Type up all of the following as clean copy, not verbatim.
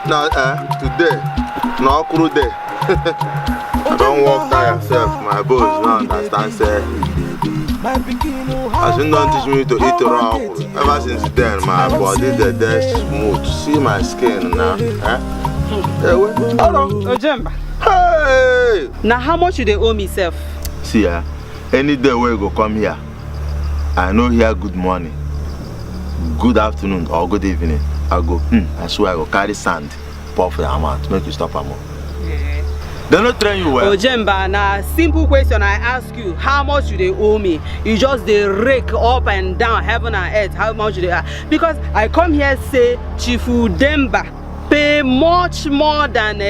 Now, today, no crew day. I don't walk by yourself. My boss don't understand. Say, as you don't teach me to eat raw, ever since then, my body the smooth. See my skin now. Ojemba. Hey! Now how much you they owe me, self? See, any day we go come here, I know here good morning, good afternoon, or good evening. I go, I swear I go carry sand, pour for your mouth, make you stop a more. They don't train you well. Ojemba, now simple question I ask you, how much you they owe me? You just they rake up and down heaven and earth, how much you they are? Because I come here say Chifu Demba pay much more than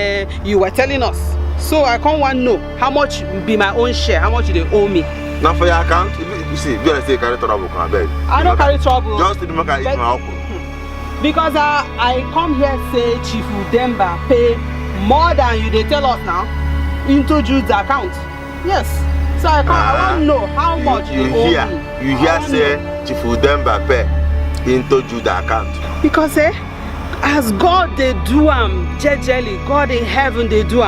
you were telling us. So I can't want to know how much be my own share, how much you they owe me. Now for your account, you see, if you say carry trouble, come beg. I don't carry trouble. Just to make I eat my apple. Because I come here say Chifu Demba pay more than you they tell us now into Jude's account. Yes. So I want to know how much you owe me. You hear say Chifu Demba pay into Jude's account. Because as God they do jejely, God in heaven they do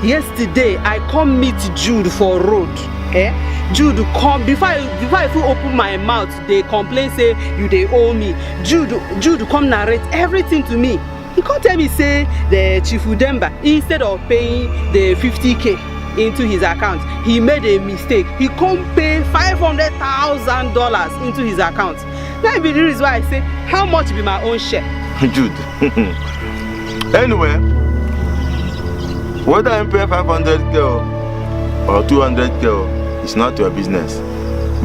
Yesterday I come meet Jude for road. Jude come before I even open my mouth, they complain say you they owe me. Jude come narrate everything to me. He can't tell me say the Chifu Demba, instead of paying the 50K into his account, he made a mistake. He can't pay $500,000 into his account. That be the reason why I say how much be my own share. Jude. Anyway, whether I pay 500K or 200K, it's not your business.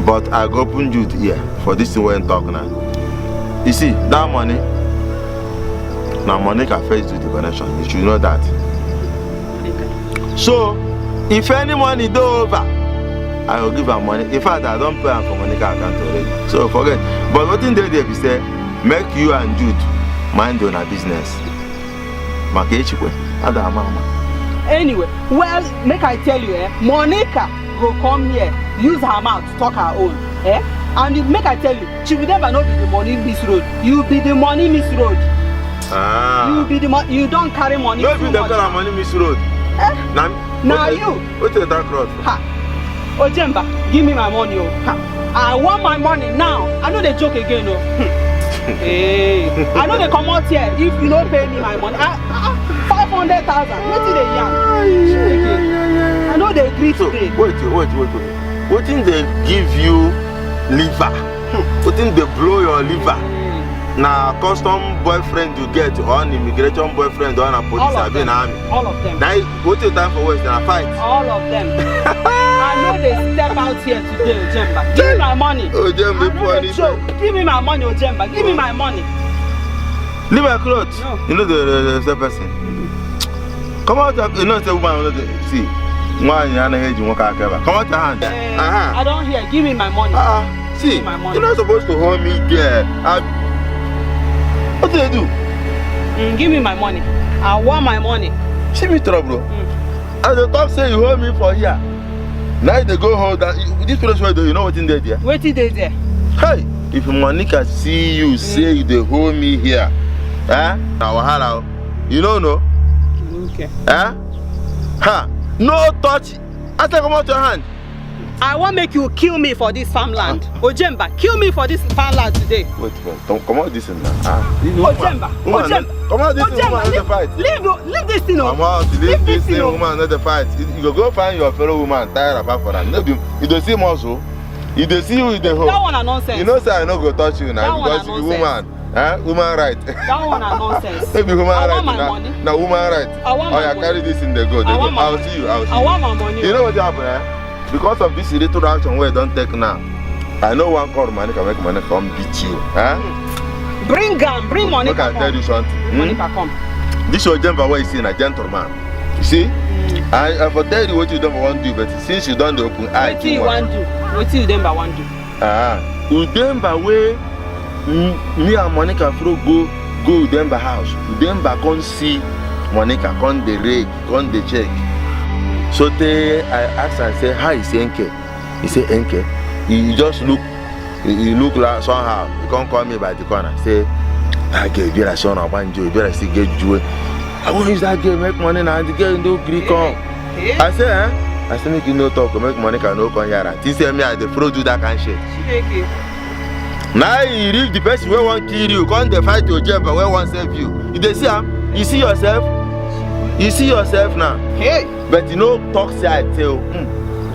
But I go open Jude here for this thing we're talking now. You see, that money, now money can first do the connection. You should know that. So, if any money do over, I will give her money. In fact, I don't pay her for Monica account already. So forget. But what in there they say, make you and Jude mind on our business. Anyway, well, make I tell you, Monica go come here, use her mouth to talk her own. And make I tell you, she will never know be the money miss road. You be the money miss road. You be the money. You don't carry money. No, be the kind of money miss road. Now you. What's the dark road? Ojemba, give me my money. I want my money now. I know they joke again. Hey, I know they come out here if you don't pay me my money. 500,000. What did they yarn? I know they agree today. Wait. What did they give you liver? What did they blow your liver? Now, custom boyfriend you get, on immigration boyfriend, on a police, I've been army. All of them. Now, what's your time for Western? I fight. All of them. I know they step out here today, Ojemba. Give me my money. Ojemba, give me my money, Ojemba. Give me my money. Leave my clothes. No. You know the person. Come out, you know the woman. See, come out your hand. I don't hear. Give me my money. See, my money. You're not supposed to hold me there. What do they do? Give me my money. I want my money. See me trouble. As the top say you hold me for here. Now they go hold that. This place where do you know what's in there? What is there? Hey, if Monica see you say they hold me here, now hello, you don't know. Okay. No touch. I take come out your hand. I want make you kill me for this farmland. Ojemba, kill me for this farmland today. Wait, don't come out this in now. Ojemba, come out this in, woman, not fight. Leave this thing. Come out, leave this thing, woman, not the fight. You go find your fellow woman, tired apart for that. You don't see muscle. You don't see you in the home. That one a nonsense. You know, say I not go touch you now because you woman. Woman right. That one a nonsense. Maybe woman I right. want my money. Now woman right. I want my money. Carry this in the go. I'll see you. I want my money. You know what happened? Because of this little action we don't take now, I know one call money can make money come beat you. Bring money. I can tell you something. Money come. This Ojemba way is a gentleman. You see? I for tell you what you don't want to do, but since you don't open eye. What do you want to do? What do Udemba want to do? Udemba way me and Monica go Udemba house. Udemba can't see Monica, can't the rake, can't the check. So I asked and say, how is Enke? He said, Enke. He just look like somehow. He can't call me by the corner. Say, I get you a son of Banjo, you better see get you. I won't use that girl make money now. The girl no gree come. I say, I say make you no talk, make money can no come here. He say me I the pro do that kind shit. Now you reach the person where want kill you, come they fight your job, but where want save you. You dey see am? You see yourself? You see yourself now. Hey. But you know talk say I tell.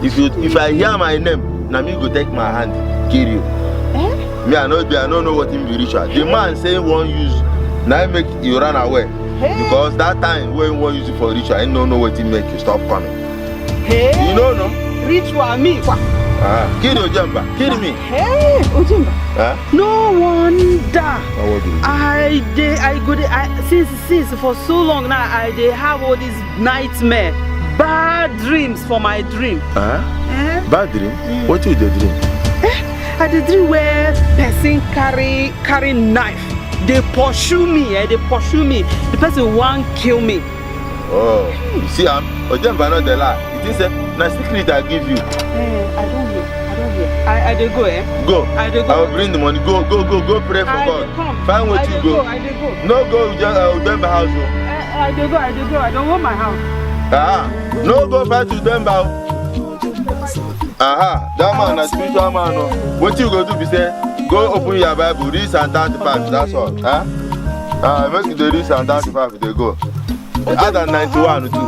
If I hear my name, now me go take my hand, kill you. Me I don't know what him be ritual. The man saying won't use, now make you run away. Because that time when you want use it for ritual, I don't know what it make you stop coming. Hey. You know no? Ritual me. Kill Ojemba, kill me. Hey, Ojemba. No wonder. Since for so long now, I have all these nightmare, bad dreams for my dream. Bad dream? What you the dream? I the dream where person carry knife. They pursue me. They pursue me. The person want kill me. Oh, you see, Ojemba not the lie. It is a secret I give you. I don't hear. I dey go, Go. I dey go. I will bring the money. Go pray for God. Find what you go. I dey go. No go Ojemba house. I dey go. I don't want my house. No go fight Ojemba. That man a spiritual man. What you go do be say, go open your Bible, read Psalm 35, that's all. Make you read Psalm 35, they go. Add than 91 too.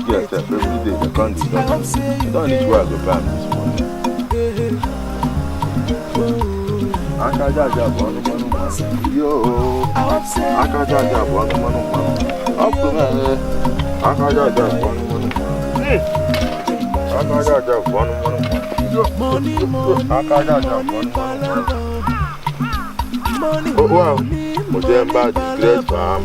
Yes, every day the country don't need to work the plan this morning. Yo, oh wow, Ojemba the great farm.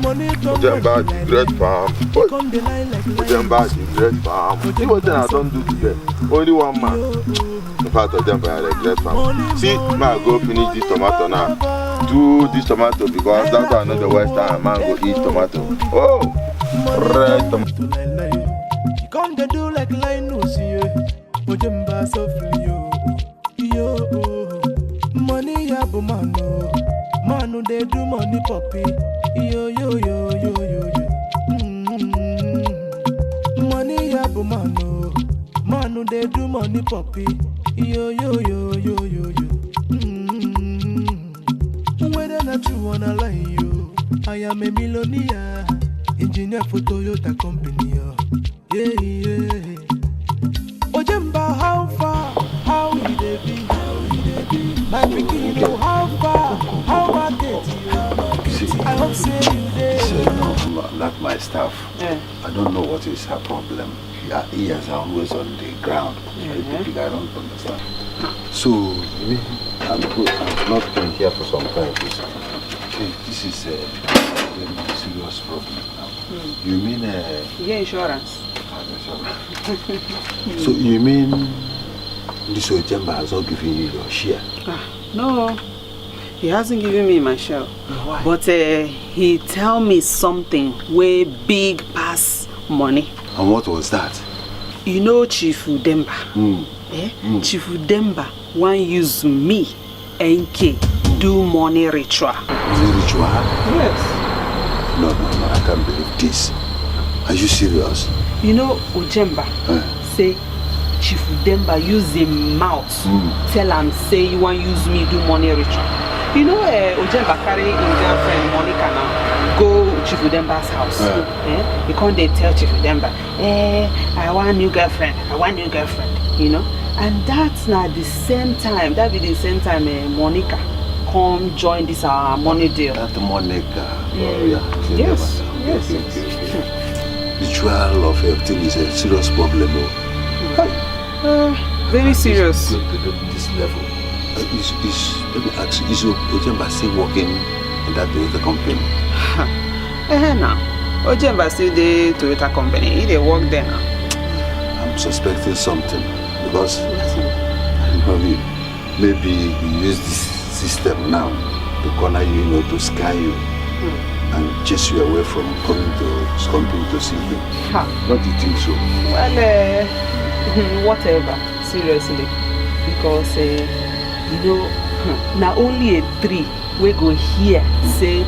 Ojemba the great farm. Ojemba the great farm. See what I don't do today. Only one man. In fact, Ojemba the great farm. See, man go finish this tomato now. Do this tomato because that's why I know the Western man go eat tomato. Oh, red tomato. You come to do like Linus, Ojemba softly, yo. Money abumano, manu they do money poppy, yo. Money abumano, manu they do money poppy, yo. Whether not you wanna lie, you, I am a millionaire, engineer for Toyota company, yeah. Ojemba, how far, how will they be? My beginning, how far, how I get you? I hope say you there. Like my staff, I don't know what is her problem. Her ears are always on the ground. I don't understand. So, I'm not been here for some time. This is a very serious problem now. You mean insurance. So you mean this Ojemba has not given you your share? No, he hasn't given me my share. Why? But he tell me something way big pass money. And what was that? You know Chief Udemba. Chief Udemba want use me, NK, do money ritual. Money ritual? Yes. No, I can't believe this. Are you serious? You know Ojemba say Chief Udemba use him mouth tell him say you want use me do money ritual. You know Ojemba carry his girlfriend Monica now go Chief Udemba's house. He come they tell Chief Udemba, I want new girlfriend, you know. And that's not the same time, Monica come join this money deal. That Monica. Yes. Ritual of everything is a serious problem. Very serious. This level. Let me ask you, is Ojemba still working in that Toyota company? Now, Ojemba still the Toyota company. He work there now. I'm suspecting something because maybe you use this system now to corner you, to scan you and chase you away from coming to see you. Don't you think so? Well, whatever. Seriously, because you know Now only a tree we go here say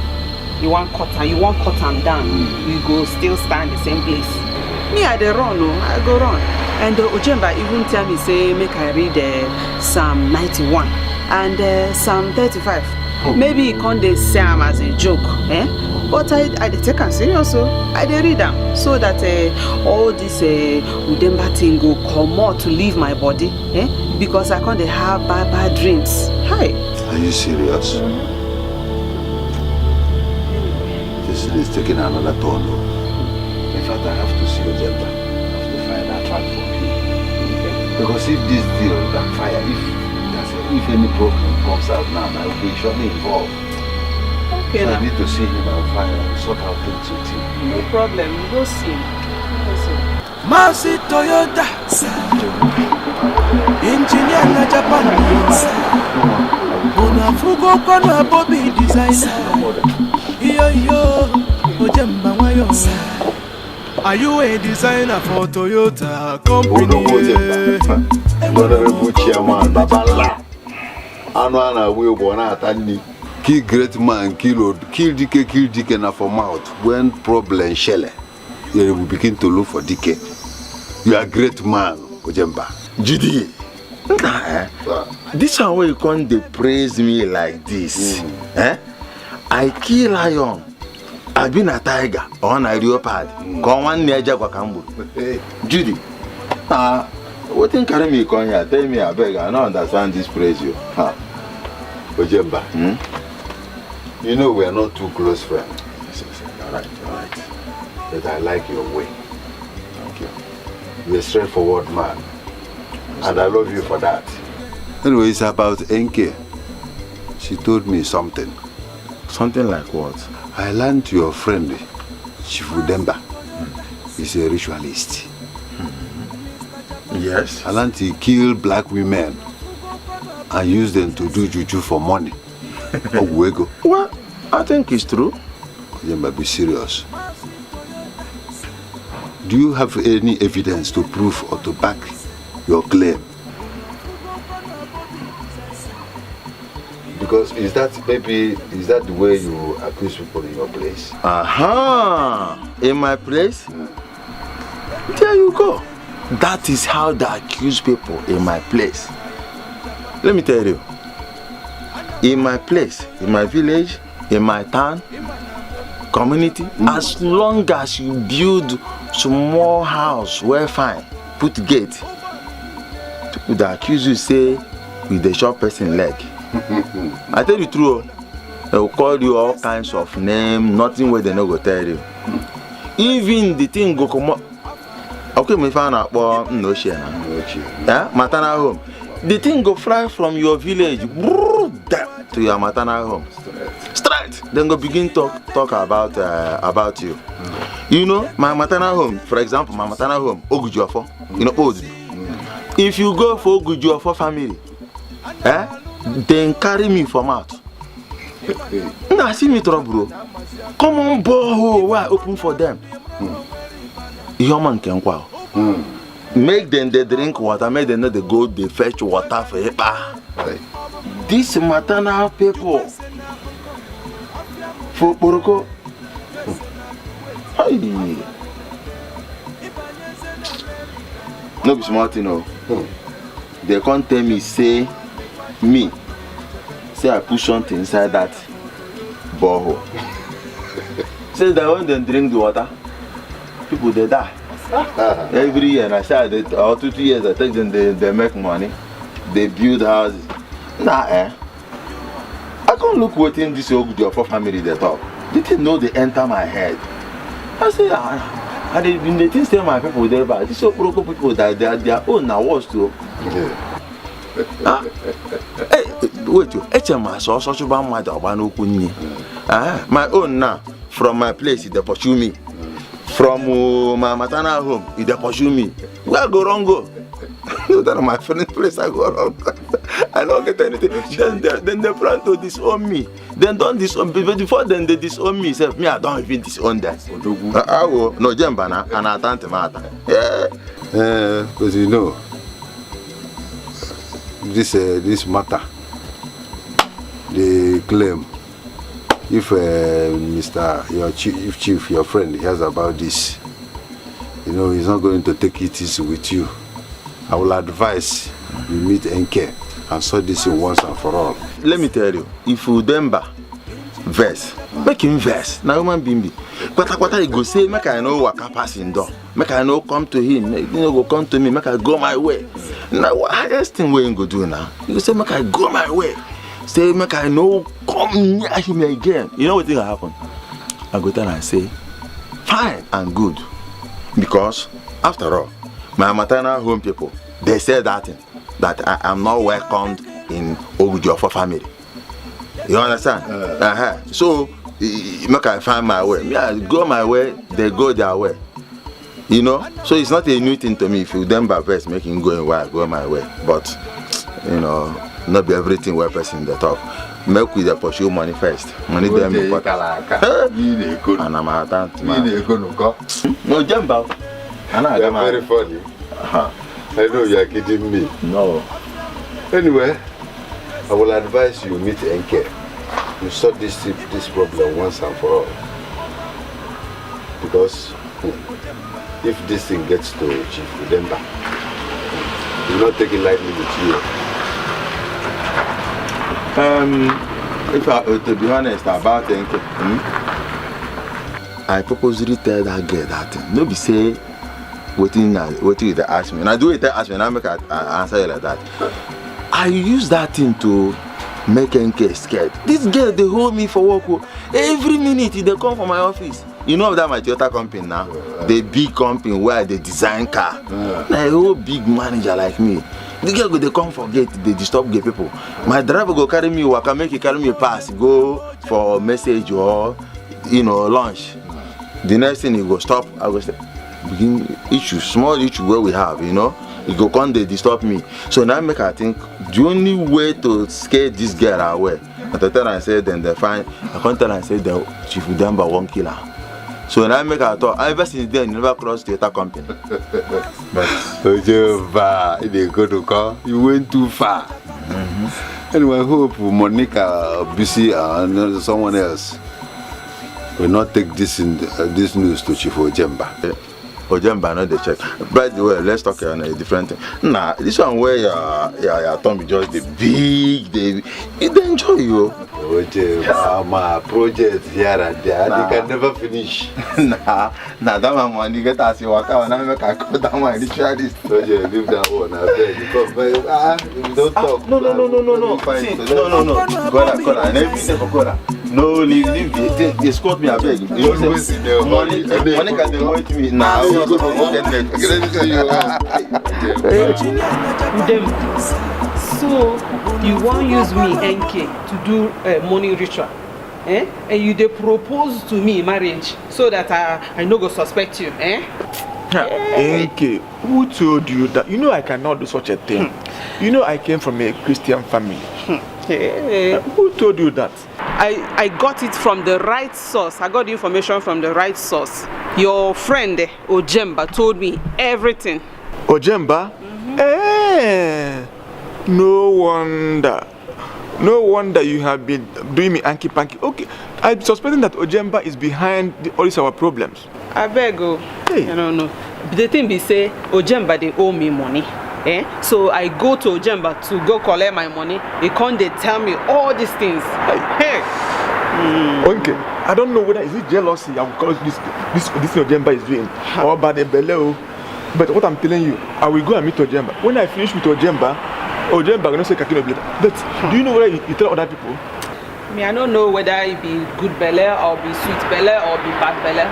you want cut am down. We go still stand the same place. Me I dey run I go run. And Ojemba even tell me say make I read Psalm 91 and Psalm 35. Maybe he can't dey say am as a joke, but I dey take am serious. I dey read am so that all this Udemba thing go comot to leave my body, because I can't dey have bad dreams. Hi. Are you serious? This is taking another turn. In fact, I have to see Ojemba. I have to find a track for me. Because if this deal backfire, if any problem comes out now, I will be surely involved. Okay, so now. I need to see him and find out, sort out things with him. No problem, we go see. Masi Toyota, engineer na Japan. Una fugo kono Bobby designer. Yo, Ojemba wayo. Are you a designer for Toyota company? Honorable Chairman, Babala. Anwana we born at Andy. Kill great man, kill DK na for mouth. When problem shell, you will begin to look for DK. You are a great man, Ojemba. Judy, this one where you can't dey praise me like this. I kill lion. I been a tiger on a leopard. Come one near Jaguakambu. Judy, what thing carry me come here? Tell me I beg, I don't understand this praise you. Ojemba, you know we are not too close friends. All right. But I like your way. Thank you. You're a straightforward man. And I love you for that. Anyway, it's about NK. She told me something. Something like what? I learned your friend, Chief Udemba, is a ritualist. Yes. I learned he killed black women and used them to do juju for money. Ogwego. Well, I think it's true. Udemba, be serious. Do you have any evidence to prove or to back your claim? Because is that the way you accuse people in your place? In my place? There you go. That is how they accuse people in my place. Let me tell you. In my place, in my village, in my town, community, as long as you build small house, well fine, put gate, people that accuse you say with the short person leg. I tell you the truth, they will call you all kinds of names, nothing where they no go tell you. Even the thing go come up. Okay, me find out no share now. Maternal home. The thing go fly from your village to your maternal home. Straight. Then go begin talk about you. You know, my maternal home, for example, my maternal home, Ogujuafo, Old. If you go for Ogujuafo family, then carry me from out. Now see me trouble, bro. Come on, boy, why open for them? Your man can go. Make them they drink water, make them not they go they fetch water for it. This maternal people for Poroko. No be smart, They can't tell me say I put something inside that borehole. Say that when they drink the water, people they die. Every year, and I say that or 2 years, I take them, they make money, they build houses. I can't look within this Ogujuafo family they talk. They didn't know they enter my head. I say, they didn't say my people there, but these Okuroko people that they are their own now was too. Wait, my own now, from my place, they pursue me. From my maternal home, they pursue me. Where I go wrong go? That my friend's place, I go wrong. I don't get anything. Then they plan to disown me. Then don't disown me. Before then they disown me. Say, me, I don't even disown them. I will no jembana and I can't matter. Because you know, this matter they claim if Chief, your friend, hears about this, you know, he's not going to take it easy with you. I will advise you meet NK and sort this in once and for all. Let me tell you, if Udemba verse, make him verse. Now human being, but he go say, make I know what passing door. Make I know come to him. You know go come to me. Make I go my way. Now what highest thing we go do now? You say make I go my way. Say make I know come near him again. You know what thing happen? I go tell and say, fine and good, because after all, my maternal home people, they say that I am not welcomed in Ogujofa family. You understand? So make I find my way. Me, I go my way, they go their way. You know? So it's not a new thing to me. If you then by verse make him go in way, I go my way. But you know, not be everything where person they talk. Make we pursue money first. Money them important. And I'm at that. No jump out. You're very funny. I know you are kidding me. No. Anyway, I will advise you meet NK. You sort this problem once and for all. Because if this thing gets to Chief Udemba, he will not take it lightly with you. To be honest about NK, I purposely tell that girl that thing. No be say what you ask me. And I do it ask me and I make an answer like that. I use that thing to make NK scared. This girl, they hold me for work. Every minute they come from my office. You know that my Toyota company now? The big company where they design car. Now a whole big manager like me. The girl go, they come for gate, they disturb gay people. My driver go carry me, I can make it carry me pass, go for message or you know lunch. The next thing he go stop, I go say, begin issue, small issue where we have, you know. He go come, they disturb me. So now make I think the only way to scare this girl away. I tell her and say then they find. I can't tell her and say the Chief Udemba won't kill her. So now make her talk. Ever since then, never crossed Toyota company. Ojeba, they go to call. You went too far. Anyway, I hope Monica, BC, and someone else will not take this this news to Chief Ojemba. Ojemba, not the check. By the way, let's talk on a different thing. Nah, this one where your tongue just the big, they enjoy you. Ojemba, my project here and there, they can never finish. Nah, that one money get us your work and I make a cut down my this. Ojemba, leave that one. I beg you. Don't talk. No. See, no. Kola, and everything for Kola. No, leave it. They scored me, I beg. You know, money can they wait me now. So you won't use me NK to do money ritual, eh? And you they propose to me marriage so that I no go suspect you, eh? NK, who told you that? You know I cannot do such a thing. You know I came from a Christian family. Who told you that? I got it from the right source. I got the information from the right source. Your friend Ojemba told me everything. Ojemba? No wonder you have been doing me anky panky. Okay, I'm suspecting that Ojemba is behind all these our problems. I beg you. Hey. I don't know. The thing be say Ojemba they owe me money. So I go to Ojemba to go collect my money. They come, they tell me all these things. Hey. Okay, I don't know whether is it jealousy because this Ojemba is doing or bad beleo. But what I'm telling you, I will go and meet Ojemba. When I finish with Ojemba gonna say Kakino Blade. But do you know whether you tell other people? Me, I don't know whether it be good belle or be sweet belle or be bad belle.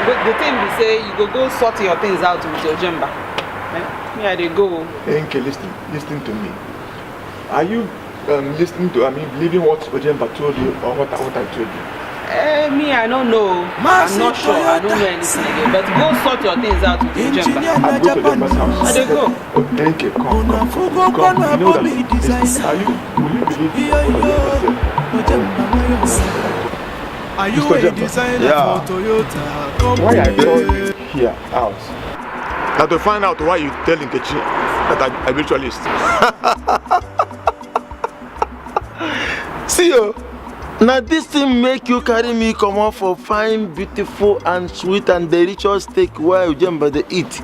But the thing be say you go sort your things out with Ojemba. Me, I dey go. Okay, listen to me. Are you listening to believing what Ojemba told you or what I told you? Me, I don't know. I'm not sure. I don't know anything again. But go sort your things out with Ojemba. I'll go to Ojemba's house. I dey go. Okay, come. You know that. Will you believe Are you a designer for Toyota? Why I call you here out? Now to find out why you tell Nkechi that I'm a virtualist. See you. Now this thing make you carry me come on for fine, beautiful and sweet and delicious steak where Ujemba they eat.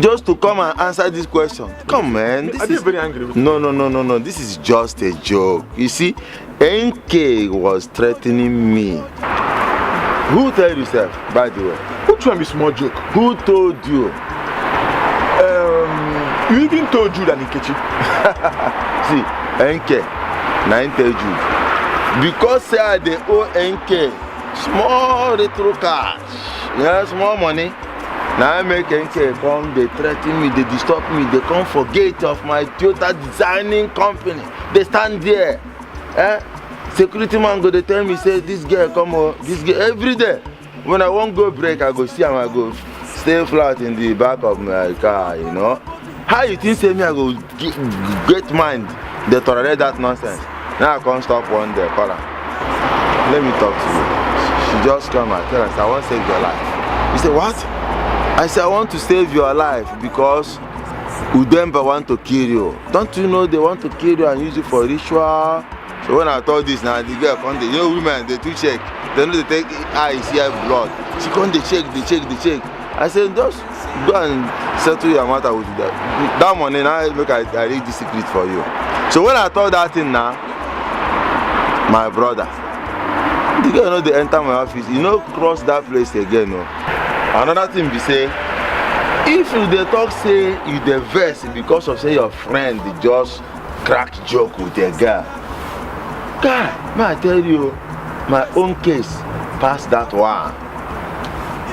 Just to come and answer this question. Come man. Are you very angry with me? No. This is just a joke. You see, NK was threatening me. Who told you, sir, by the way? Which one is small joke? Who told you? You even told you that Nkechi. See, NK, 9 tell you. Because say they owe NK small retro cash, yeah, small money. Now I make NK come, they threaten me, they disturb me, they come for gate of my Toyota designing company. They stand there. Security man go, they tell me, say, this girl come on, this girl, every day. When I won't go break, I go see him, I go stay flat in the back of my car, you know. How you think say me, I go get mind, they tolerate that nonsense. Now I can't stop one day, call her. Let me talk to you. She just come and tell us, I want to save your life. You say, what? I said, I want to save your life because Udemba want to kill you. Don't you know they want to kill you and use you for ritual? So when I told this, now the girl come, you know women, they do check. They know they take eyes, here blood. She come, they check. I said, just go and settle your matter with that. That money, now I read the secret for you. So when I told that thing now, my brother, the girl know they enter my office, you know cross that place again. No. Another thing be say, if you dey talk say you dey vex because of say your friend dey just crack joke with a girl. Guy, may I tell you, my own case pass that one.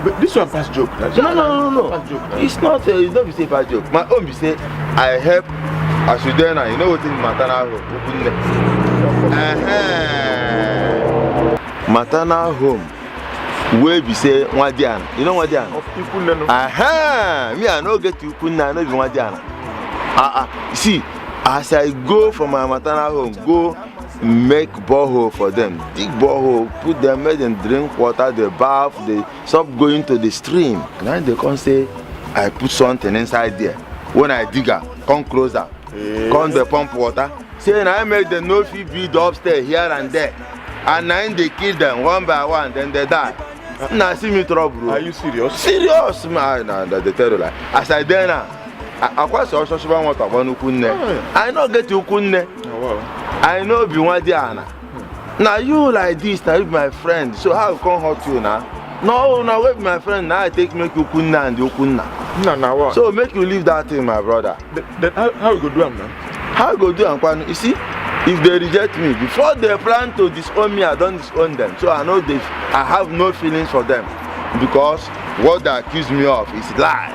But this one pass joke. No. Pass joke, right? It's not be say pass joke. My own be say I help Asudena, you know what in maternal home. Maternal home. Where be say Wadiana. You know Wadiana? Of Ikunne. Me I no get to Ikunne, I no be Wadiana. See, as I go from my maternal home, go make borehole for them. Dig borehole, put them, make them drink water, they bath, they stop going to the stream. Now they come say, I put something inside there. When I dig her, come closer, come they pump water. Say, I make them no fit build upstairs here and there. And then they kill them one by one, then they die. Now see me trouble. Are you serious? Serious, man. They tell you like. As I did now, I quite saw someone want to go to Ukunne. I know get to Ukunne. Oh, wow. I know be one Diana. Now you like this, now you be my friend. So how come hurt you now? No, now wait my friend. Now I take make you Ukunne and Ukunna. No, what? So make you leave that thing, my brother. Then how you go do them now? How you go do am? You see, if they reject me, before they plan to disown me, I don't disown them. So I know I have no feelings for them. Because what they accuse me of is lie.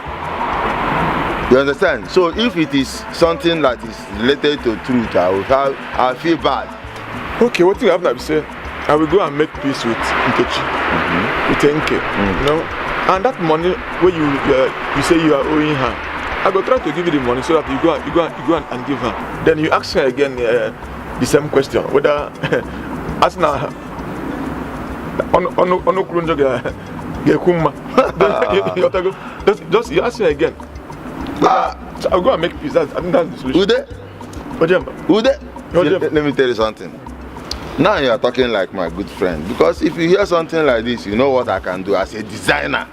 You understand? So if it is something that is related to truth, I'll feel bad. Okay, what you have now say, I will go and make peace with Nkechi. With NK. You know? And that money where you say you are owing her, I go try to give you the money so that you go and give her. Then you ask her again the same question. Whether as now just you ask her again. So I'll go and make peace. I think that's the solution. Let me tell you something. Now you are talking like my good friend. Because if you hear something like this, you know what I can do as a designer.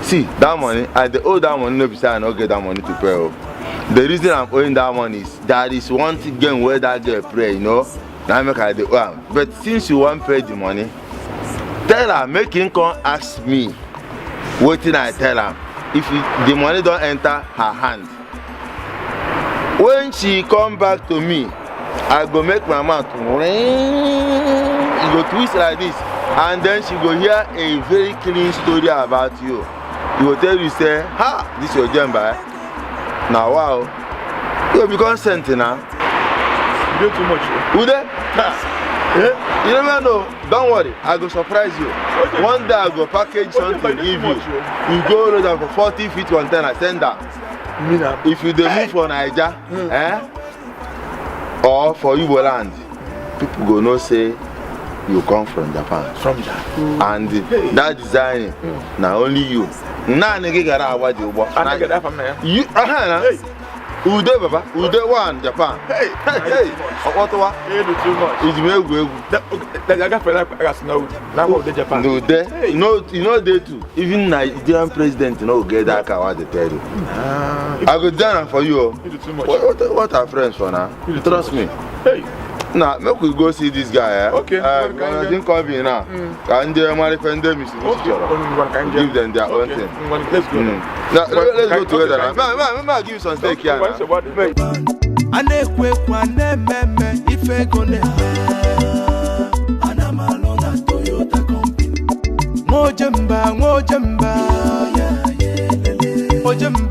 See, that money, I owe that money, no because I don't get that money to pay. The reason I'm owing that money is that is one thing again where that girl pray, you know. Now make I owe. But since you won't pay the money, tell her, make him come ask me. Waiting I tell her. If the money don't enter her hand. When she come back to me, I go make my mouth ring. It go twist like this. And then she go hear a very clean story about you. He will tell you, say, ha, this is your Jemba. Now, wow. You will become sent now. You do too much. Who there? Yeah? You never know. Don't worry. I go surprise you. Okay. One day I go package something, give you. You go over for 40 feet container, send that. If you move for Niger, or for Igbo land, people go know say you come from Japan. From Japan. And that design, now only you. Now nigga got out what you want. I get that from there. You Ude Baba, Ude one Japan. Hey, Hey, what wa? you do too much. It's me egu. I got for like I know. Now of the Japan. Ude, you know they too. Even Nigerian president, get that car what they tell you. I go down for you. You do too much. What are friends for now? Trust me. Hey. Now, make we go see this guy. Okay. I think come here now. Can they defend them? Give them their own thing. Let's go. Now, let's go together now. Man, give you some steak here. Anekwe kwa nememe ife gone. Anamalona Toyota Company. Mojemba. Ojemba.